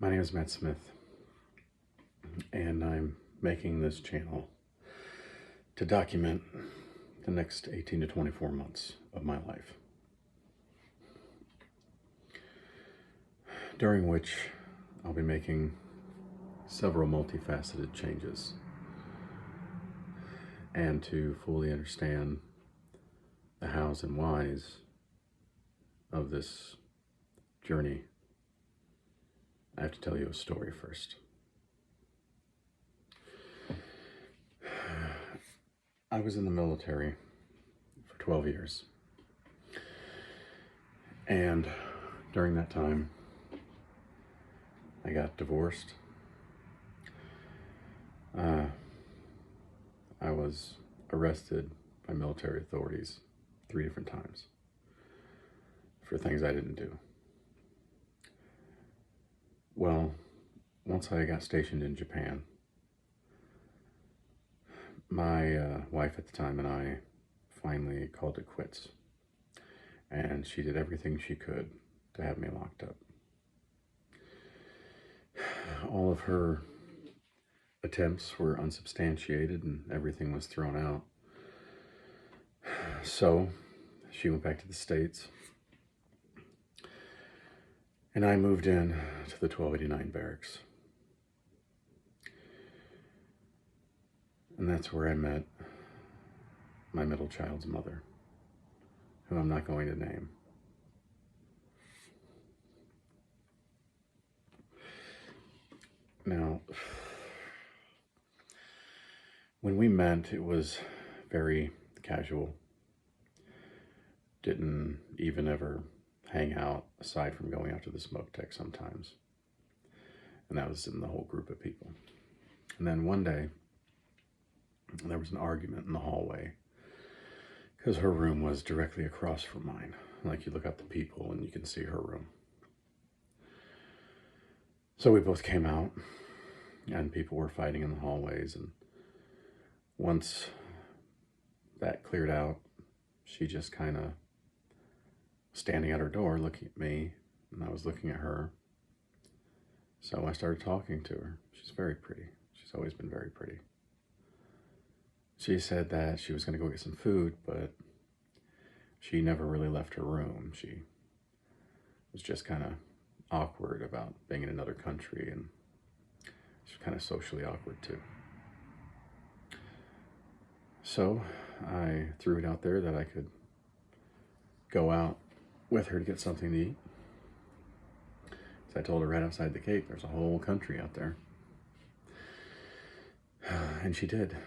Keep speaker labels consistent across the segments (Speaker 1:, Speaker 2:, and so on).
Speaker 1: My name is Matt Smith, and I'm making this channel to document the next 18 to 24 months of my life, during which I'll be making several multifaceted changes. And to fully understand the hows and whys of this journey, I have to tell you a story first. I was in the military for 12 years. And during that time, I got divorced. I was arrested by military authorities 3 different times for things I didn't do. Well, once I got stationed in Japan, my wife at the time and I finally called it quits. And she did everything she could to have me locked up. All of her attempts were unsubstantiated and everything was thrown out. So she went back to the States. And I moved in to the 1289 barracks. And that's where I met my middle child's mother, who I'm not going to name. Now, when we met, it was very casual. Didn't even ever hang out aside from going out to the smoke tech sometimes. And that was in the whole group of people. And then one day, there was an argument in the hallway because her room was directly across from mine. Like, you look out the people and you can see her room. So we both came out and people were fighting in the hallways. And once that cleared out, she just kind of standing at her door looking at me, and I was looking at her. So I started talking to her. She's very pretty. She's always been very pretty. She said that she was going to go get some food, but she never really left her room. She was just kind of awkward about being in another country, and she was kind of socially awkward too. So I threw it out there that I could go out with her to get something to eat. So I told her right outside the gate, there's a whole country out there. And she did.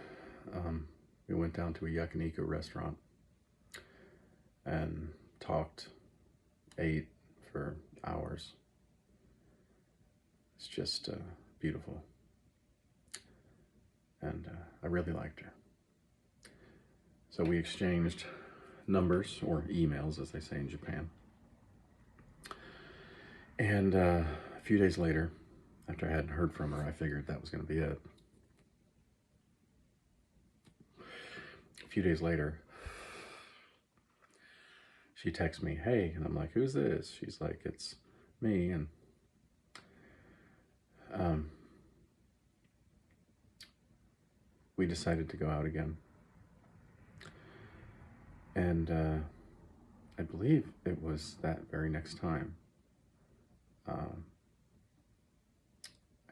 Speaker 1: We went down to a yakiniku restaurant and talked, ate for hours. It's just beautiful. And I really liked her. So we exchanged numbers, or emails as they say in Japan. And a few days later, after I hadn't heard from her, I figured that was going to be it. A few days later, she texts me, "Hey," and I'm like, "Who's this?" She's like, "It's me." And we decided to go out again. And I believe it was that very next time. I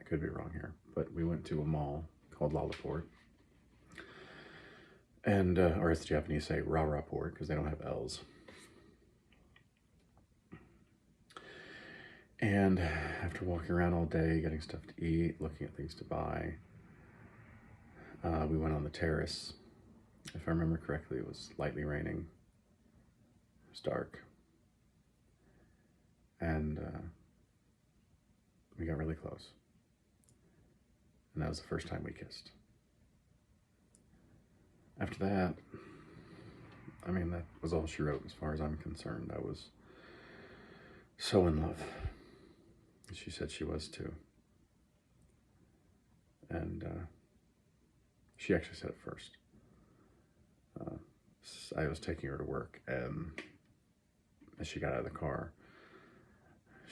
Speaker 1: could be wrong here, but we went to a mall called Lalaport. And, or as the Japanese say, Raraport, because they don't have L's. And after walking around all day, getting stuff to eat, looking at things to buy, we went on the terrace. If I remember correctly, it was lightly raining. It was dark. And we got really close. And that was the first time we kissed. After that, I mean, that was all she wrote as far as I'm concerned. I was so in love. She said she was too. And she actually said it first. I was taking her to work, and as she got out of the car,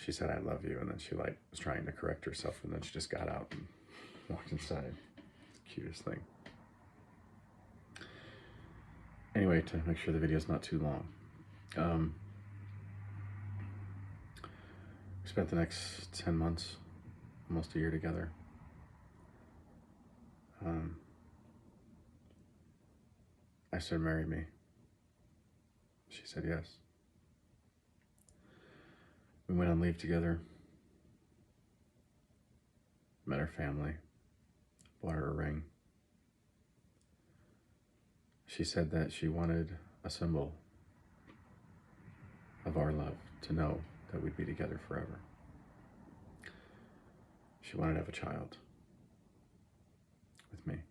Speaker 1: she said, "I love you," and then she like was trying to correct herself, and then she just got out and walked inside. Cutest thing. Anyway, to make sure the video is not too long, we spent the next 10 months, almost a year together. I said, "Marry me." She said yes. We went on leave together, met her family, bought her a ring. She said that she wanted a symbol of our love, to know that we'd be together forever. She wanted to have a child with me.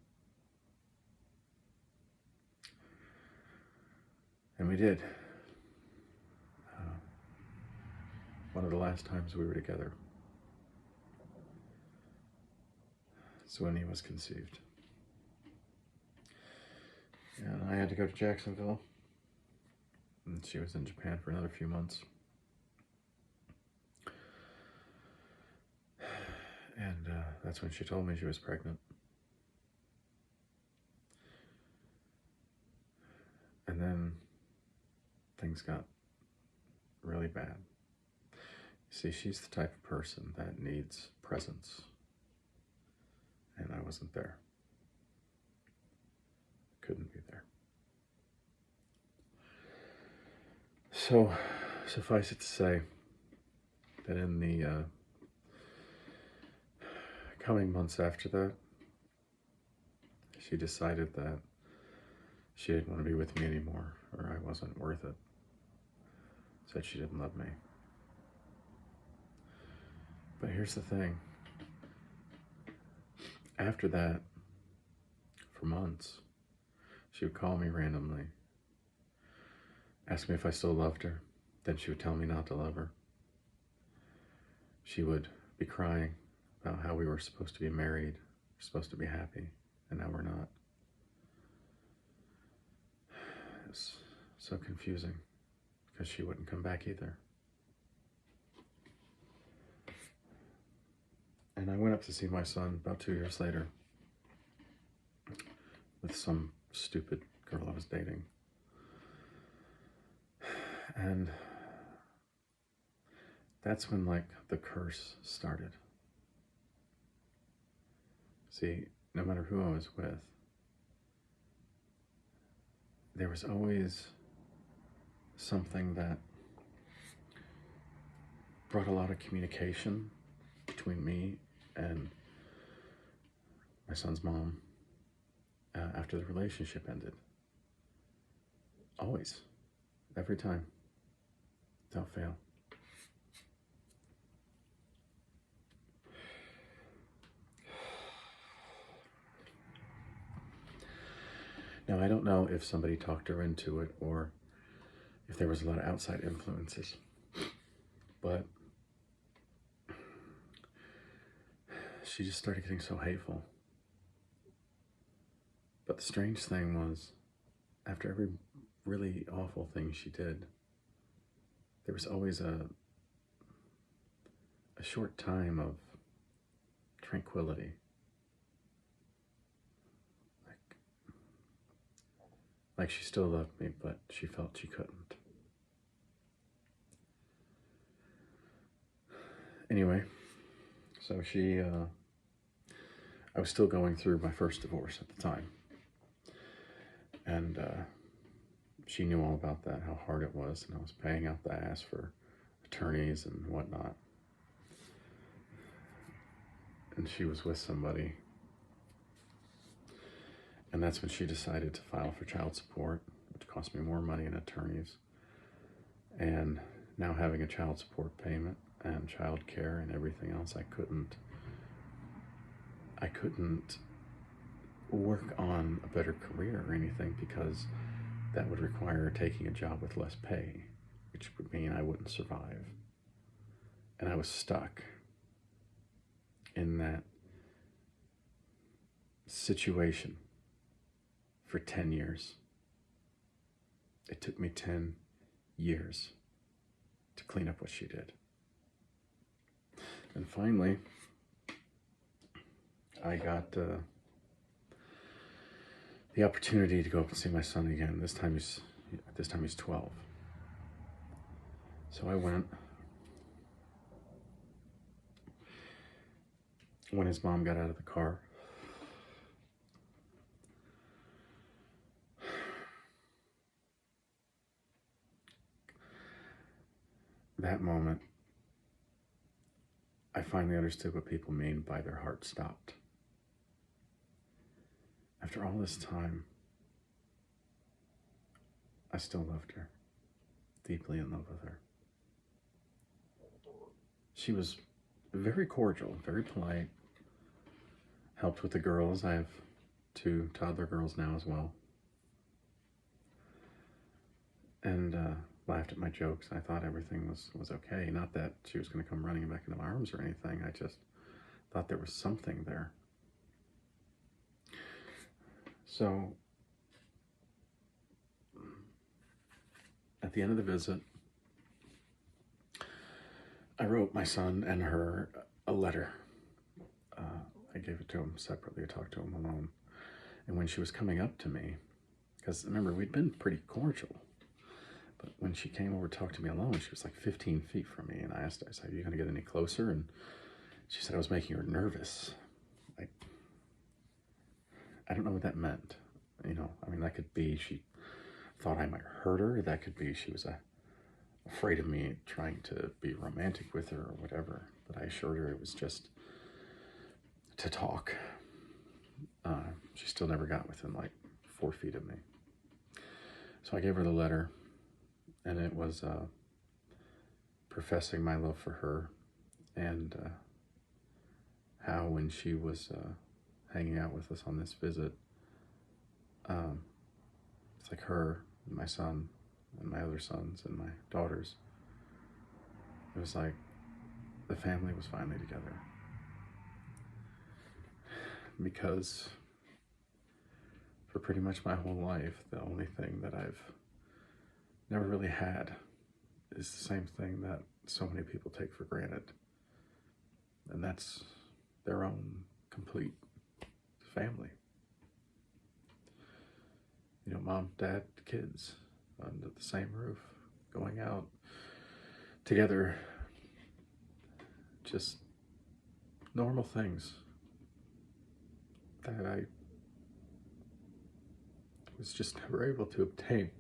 Speaker 1: And we did. One of the last times we were together is when he was conceived. And I had to go to Jacksonville, and she was in Japan for another few months. And that's when she told me she was pregnant. And then things got really bad. See, she's the type of person that needs presence, and I wasn't there. Couldn't be there. So, suffice it to say that in the coming months after that, she decided that she didn't want to be with me anymore, or I wasn't worth it. Said she didn't love me. But here's the thing. After that, for months, she would call me randomly, ask me if I still loved her. Then she would tell me not to love her. She would be crying about how we were supposed to be married, supposed to be happy, and now we're not. It was so confusing, because she wouldn't come back either. And I went up to see my son about 2 years later with some stupid girl I was dating. And that's when, like, the curse started. See, no matter who I was with, there was always something that brought a lot of communication between me and my son's mom after the relationship ended. Always. Every time. Without fail. Now, I don't know if somebody talked her into it or if there was a lot of outside influences, but she just started getting so hateful. But the strange thing was, after every really awful thing she did, there was always a short time of tranquility. Like she still loved me, but she felt she couldn't. Anyway, so I was still going through my first divorce at the time. And she knew all about that, how hard it was, and I was paying out the ass for attorneys and whatnot. And she was with somebody. And that's when she decided to file for child support, which cost me more money in attorneys. And now having a child support payment and child care and everything else, I couldn't work on a better career or anything, because that would require taking a job with less pay, which would mean I wouldn't survive. And I was stuck in that situation for 10 years. It took me 10 years to clean up what she did. And finally, I got the opportunity to go up and see my son again. This time he's 12. So I went. When his mom got out of the car, that moment, I finally understood what people mean by their heart stopped. After all this time, I still loved her, deeply in love with her. She was very cordial, very polite, helped with the girls. I have 2 toddler girls now as well. And laughed at my jokes. I thought everything was okay. Not that she was going to come running back into my arms or anything. I just thought there was something there. So at the end of the visit, I wrote my son and her a letter. I gave it to him separately. I talked to him alone. And when she was coming up to me, because remember, we'd been pretty cordial, but when she came over to talk to me alone, she was like 15 feet from me. And I asked her, I said, "Are you going to get any closer?" And she said I was making her nervous. I don't know what that meant. You know, I mean, that could be she thought I might hurt her. That could be she was afraid of me trying to be romantic with her or whatever. But I assured her it was just to talk. She still never got within like 4 feet of me. So I gave her the letter, and it was professing my love for her, and how when she was hanging out with us on this visit, it's like her, and my son, and my other sons, and my daughters. It was like the family was finally together. Because for pretty much my whole life, the only thing that I've never really had is the same thing that so many people take for granted. And that's their own complete family. You know, mom, dad, kids under the same roof, going out together, just normal things that I was just never able to obtain.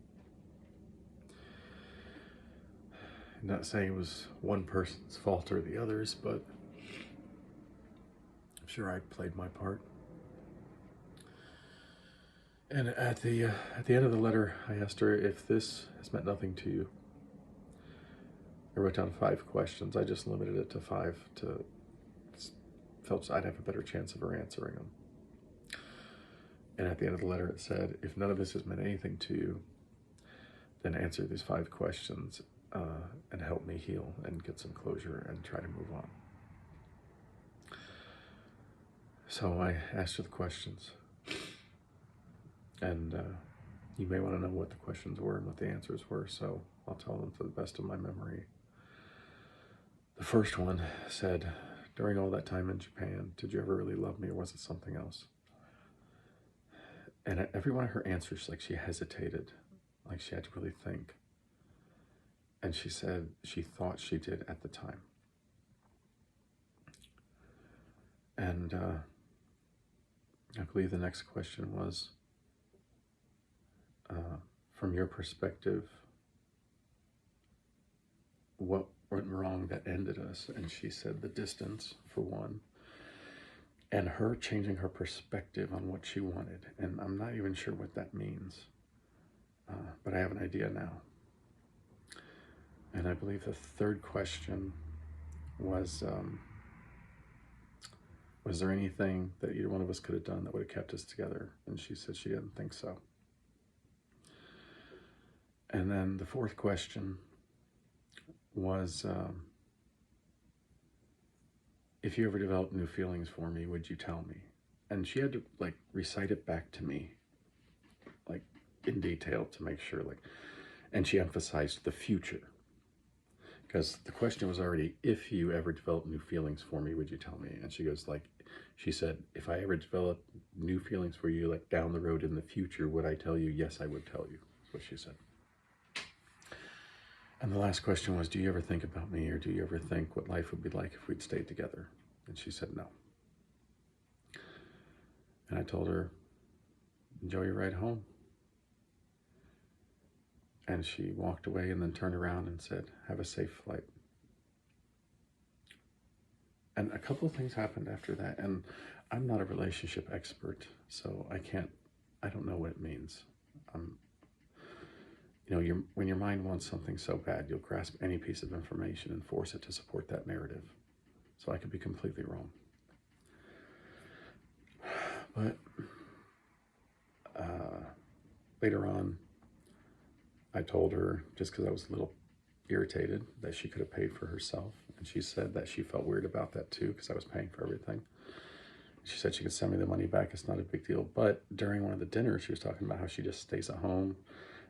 Speaker 1: I'm not saying it was one person's fault or the other's, but I'm sure I played my part. And at the end of the letter, I asked her if this has meant nothing to you. I wrote down 5 questions. I just limited it to 5 to felt I'd have a better chance of her answering them. And at the end of the letter, it said, if none of this has meant anything to you, then answer these 5 questions and help me heal and get some closure and try to move on. So I asked her the questions. And you may want to know what the questions were and what the answers were, so I'll tell them to the best of my memory. The first one said, during all that time in Japan, did you ever really love me, or was it something else? And at every one of her answers, like, she hesitated, like she had to really think. And she said she thought she did at the time. And I believe the next question was, from your perspective, what went wrong that ended us? And she said the distance, for one, and her changing her perspective on what she wanted. And I'm not even sure what that means, but I have an idea now. And I believe the third question was there anything that either one of us could have done that would have kept us together? And she said she didn't think so. And then the fourth question was, if you ever developed new feelings for me, would you tell me? And she had to like recite it back to me, like in detail, to make sure, like, and she emphasized the future, because the question was already, if you ever develop new feelings for me, would you tell me? And she goes like, she said, if I ever develop new feelings for you, like down the road in the future, would I tell you? Yes, I would tell you. That's what she said. And the last question was, do you ever think about me, or do you ever think what life would be like if we'd stayed together? And she said no. And I told her, enjoy your ride home. And she walked away and then turned around and said, have a safe flight. And a couple of things happened after that. And I'm not a relationship expert, so I don't know what it means. When your mind wants something so bad, you'll grasp any piece of information and force it to support that narrative. So I could be completely wrong. But later on, I told her, just because I was a little irritated, that she could have paid for herself. And she said that she felt weird about that too, because I was paying for everything. She said she could send me the money back. It's not a big deal. But during one of the dinners, she was talking about how she just stays at home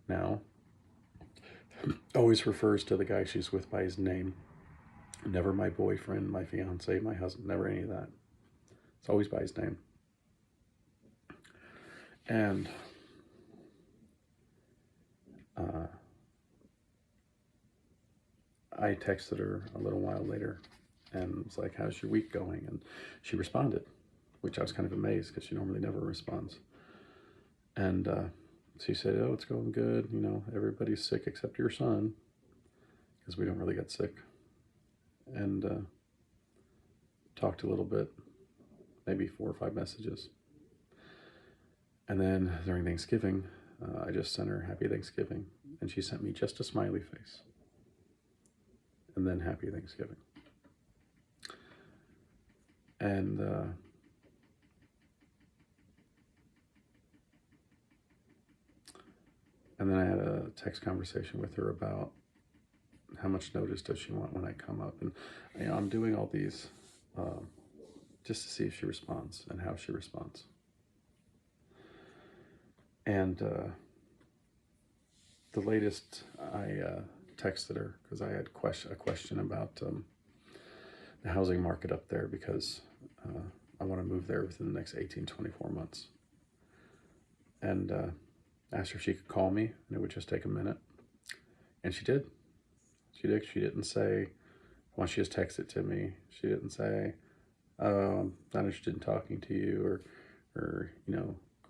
Speaker 1: now. Always refers to the guy she's with by his name. Never my boyfriend, my fiance, my husband, never any of that. It's always by his name. And I texted her a little while later and was like, how's your week going? And she responded, which I was kind of amazed because she normally never responds. And she said, oh, it's going good. You know, everybody's sick except your son, because we don't really get sick. And talked a little bit, maybe 4 or 5 messages. And then during Thanksgiving, I just sent her Happy Thanksgiving. And she sent me just a smiley face. And then Happy Thanksgiving. And then I had a text conversation with her about how much notice does she want when I come up. And I'm doing all these just to see if she responds and how she responds. And the latest, I texted her because I had a question about the housing market up there, because I want to move there within the next 18-24 months. And asked her if she could call me, and it would just take a minute. And she did. She didn't say, why don't you just text it to me? She didn't say, oh, I'm not interested in talking to you, or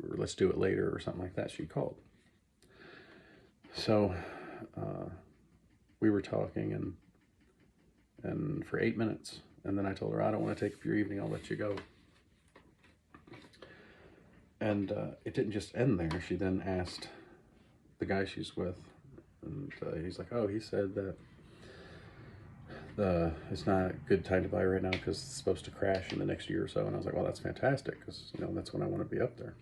Speaker 1: let's do it later, or something like that. She called. So we were talking and for 8 minutes. And then I told her, I don't want to take up your evening. I'll let you go. And it didn't just end there. She then asked the guy she's with, and he's like, oh, he said that it's not a good time to buy right now because it's supposed to crash in the next year or so. And I was like, well, that's fantastic, because that's when I want to be up there.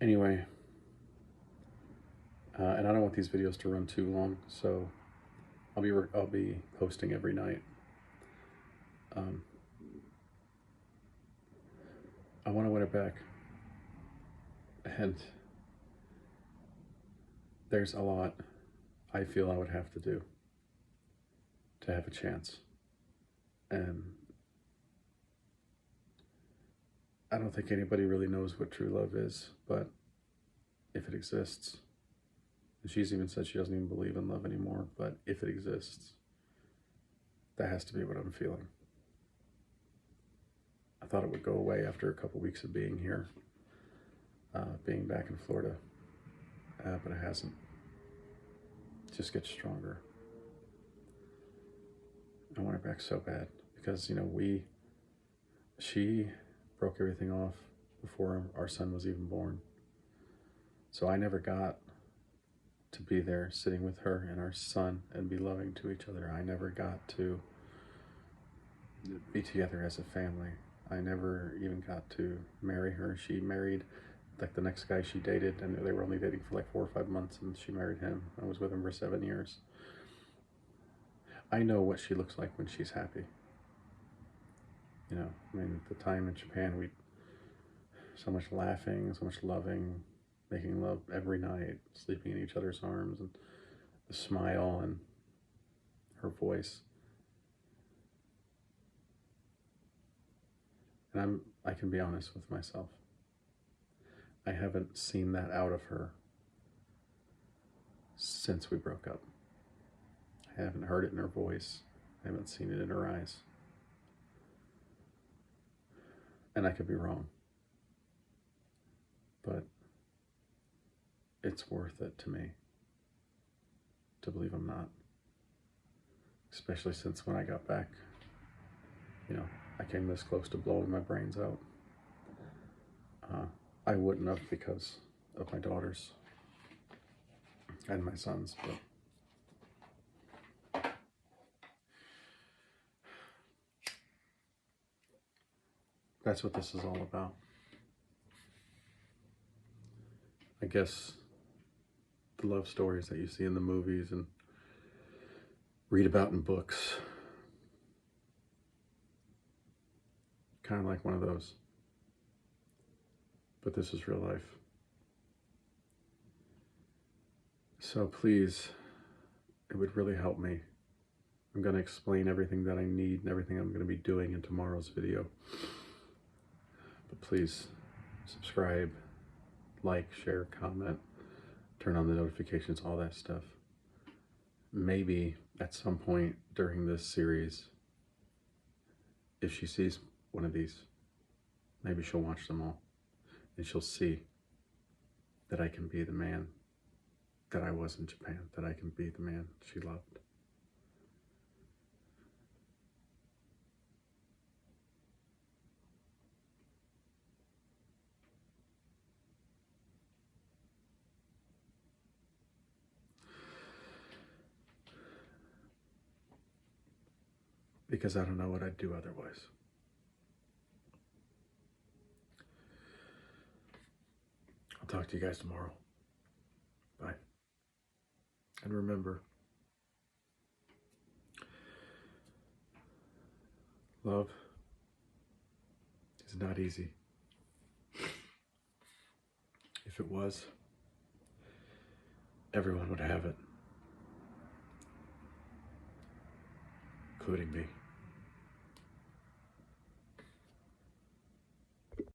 Speaker 1: Anyway, and I don't want these videos to run too long, so I'll be posting every night. I want to win it back, and there's a lot I feel I would have to do to have a chance. And I don't think anybody really knows what true love is, but if it exists, and she's even said she doesn't even believe in love anymore, but if it exists, that has to be what I'm feeling. I thought it would go away after a couple weeks of being here, being back in Florida, but it hasn't. It just gets stronger. I want her back so bad, because she broke everything off before our son was even born. So I never got to be there sitting with her and our son and be loving to each other. I never got to be together as a family. I never even got to marry her. She married like the next guy she dated, and they were only dating for like 4 or 5 months, and she married him. I was with him for 7 years. I know what she looks like when she's happy. The time in Japan, so much laughing, so much loving. making love every night, sleeping in each other's arms, and the smile and her voice. And I can be honest with myself. I haven't seen that out of her since we broke up. I haven't heard it in her voice. I haven't seen it in her eyes. And I could be wrong. But it's worth it to me to believe I'm not. Especially since when I got back, I came this close to blowing my brains out. I wouldn't have because of my daughters and my sons, but that's what this is all about. I guess the love stories that you see in the movies and read about in books, kind of like one of those. But this is real life. So please, it would really help me. I'm going to explain everything that I need and everything I'm going to be doing in tomorrow's video. But please, subscribe, like, share, comment, turn on the notifications, all that stuff. Maybe at some point during this series, if she sees one of these, maybe she'll watch them all. And she'll see that I can be the man that I was in Japan, that I can be the man she loved. Because I don't know what I'd do otherwise. I'll talk to you guys tomorrow. Bye. And remember, love is not easy. If it was, everyone would have it, including me.